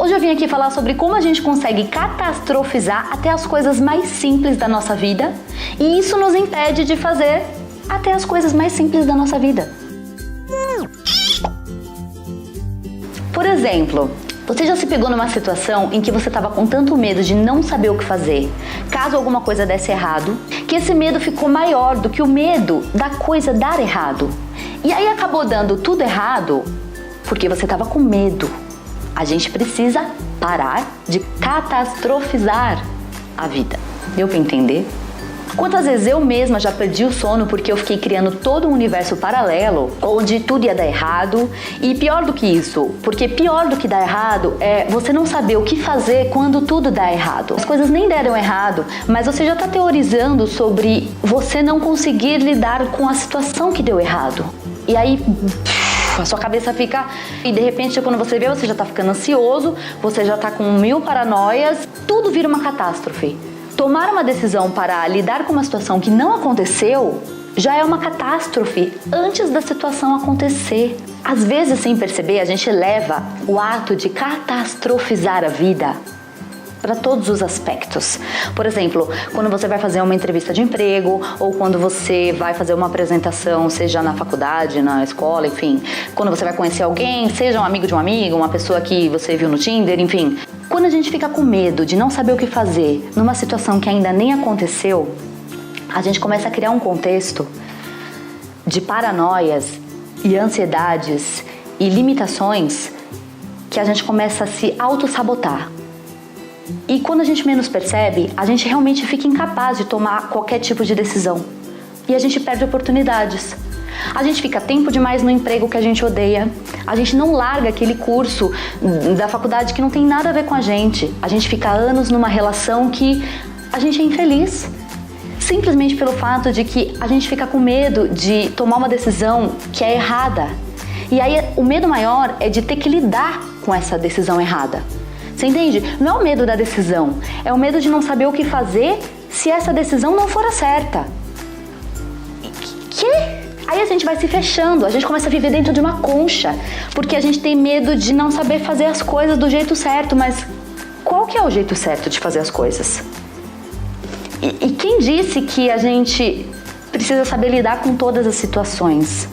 Hoje eu vim aqui falar sobre como a gente consegue catastrofizar até as coisas mais simples da nossa vida, e isso nos impede de fazer até as coisas mais simples da nossa vida. Por exemplo, você já se pegou numa situação em que você estava com tanto medo de não saber o que fazer, caso alguma coisa desse errado, que esse medo ficou maior do que o medo da coisa dar errado. E aí acabou dando tudo errado porque você estava com medo. A gente precisa parar de catastrofizar a vida. Deu para entender? Quantas vezes eu mesma já perdi o sono porque eu fiquei criando todo um universo paralelo onde tudo ia dar errado, e pior do que isso, porque pior do que dar errado é você não saber o que fazer quando tudo dá errado. As coisas nem deram errado, mas você já está teorizando sobre você não conseguir lidar com a situação que deu errado. E aí a sua cabeça fica, e de repente quando você vê, você já está ficando ansioso, você já está com 1000 paranoias, tudo vira uma catástrofe. Tomar uma decisão para lidar com uma situação que não aconteceu já é uma catástrofe antes da situação acontecer. Às vezes, sem perceber, a gente leva o ato de catastrofizar a vida para todos os aspectos. Por exemplo, quando você vai fazer uma entrevista de emprego, ou quando você vai fazer uma apresentação, seja na faculdade, na escola, enfim, quando você vai conhecer alguém, seja um amigo de um amigo, uma pessoa que você viu no Tinder, enfim. Quando a gente fica com medo de não saber o que fazer numa situação que ainda nem aconteceu, a gente começa a criar um contexto de paranoias e ansiedades e limitações que a gente começa a se auto-sabotar. E quando a gente menos percebe, a gente realmente fica incapaz de tomar qualquer tipo de decisão. E a gente perde oportunidades. A gente fica tempo demais no emprego que a gente odeia. A gente não larga aquele curso da faculdade que não tem nada a ver com a gente. A gente fica anos numa relação que a gente é infeliz. Simplesmente pelo fato de que a gente fica com medo de tomar uma decisão que é errada. E aí o medo maior é de ter que lidar com essa decisão errada. Você entende? Não é o medo da decisão, é o medo de não saber o que fazer se essa decisão não for a certa. Aí a gente vai se fechando, a gente começa a viver dentro de uma concha, porque a gente tem medo de não saber fazer as coisas do jeito certo, mas qual que é o jeito certo de fazer as coisas? E quem disse que a gente precisa saber lidar com todas as situações?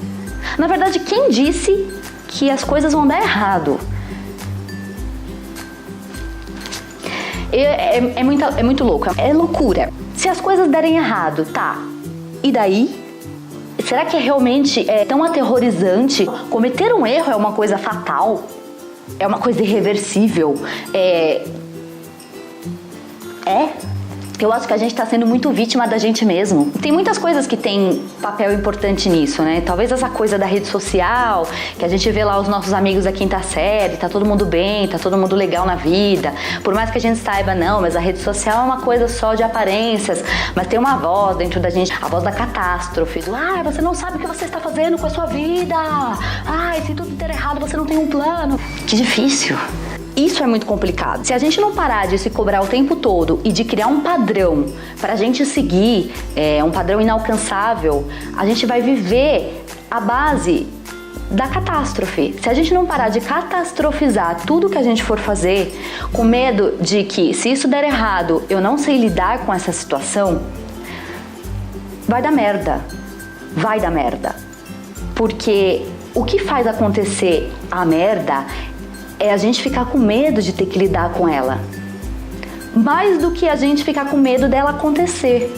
Na verdade, quem disse que as coisas vão dar errado? É muito louco, é loucura. Se as coisas derem errado, tá, e daí? Será que realmente é tão aterrorizante? Cometer um erro é uma coisa fatal? É uma coisa irreversível? Eu acho que a gente está sendo muito vítima da gente mesmo. Tem muitas coisas que têm papel importante nisso, né? Talvez essa coisa da rede social, que a gente vê lá os nossos amigos da quinta série, tá todo mundo bem, tá todo mundo legal na vida. Por mais que a gente saiba, não, mas a rede social é uma coisa só de aparências. Mas tem uma voz dentro da gente, a voz da catástrofe. Você não sabe o que você está fazendo com a sua vida. Se tudo der errado, você não tem um plano. Que difícil. Isso é muito complicado. Se a gente não parar de se cobrar o tempo todo e de criar um padrão para a gente seguir, um padrão inalcançável, a gente vai viver a base da catástrofe. Se a gente não parar de catastrofizar tudo que a gente for fazer, com medo de que se isso der errado, eu não sei lidar com essa situação, vai dar merda. Vai dar merda. Porque o que faz acontecer a merda é a gente ficar com medo de ter que lidar com ela, mais do que a gente ficar com medo dela acontecer.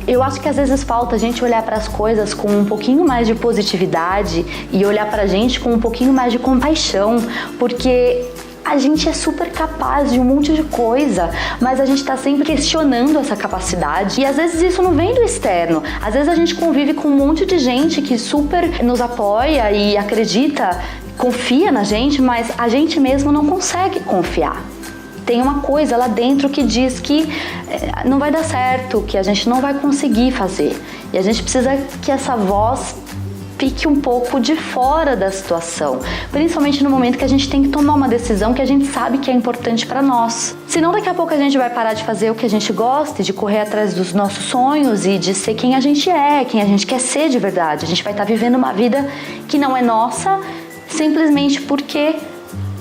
Eu acho que às vezes falta a gente olhar para as coisas com um pouquinho mais de positividade e olhar para a gente com um pouquinho mais de compaixão, porque a gente é super capaz de um monte de coisa, mas a gente está sempre questionando essa capacidade, e às vezes isso não vem do externo. Às vezes a gente convive com um monte de gente que super nos apoia e acredita, confia na gente, mas a gente mesmo não consegue confiar. Tem uma coisa lá dentro que diz que não vai dar certo, que a gente não vai conseguir fazer. E a gente precisa que essa voz fique um pouco de fora da situação, principalmente no momento que a gente tem que tomar uma decisão que a gente sabe que é importante para nós. Senão daqui a pouco a gente vai parar de fazer o que a gente gosta, de correr atrás dos nossos sonhos e de ser quem a gente é, quem a gente quer ser de verdade. A gente vai estar vivendo uma vida que não é nossa, simplesmente porque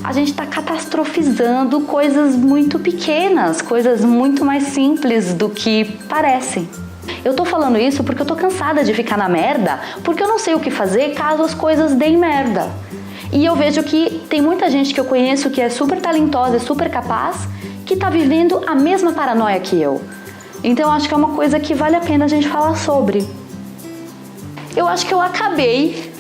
a gente está catastrofizando coisas muito pequenas, coisas muito mais simples do que parecem. Eu tô falando isso porque eu tô cansada de ficar na merda, porque eu não sei o que fazer caso as coisas deem merda. E eu vejo que tem muita gente que eu conheço que é super talentosa e super capaz, que tá vivendo a mesma paranoia que eu. Então eu acho que é uma coisa que vale a pena a gente falar sobre. Eu acho que eu acabei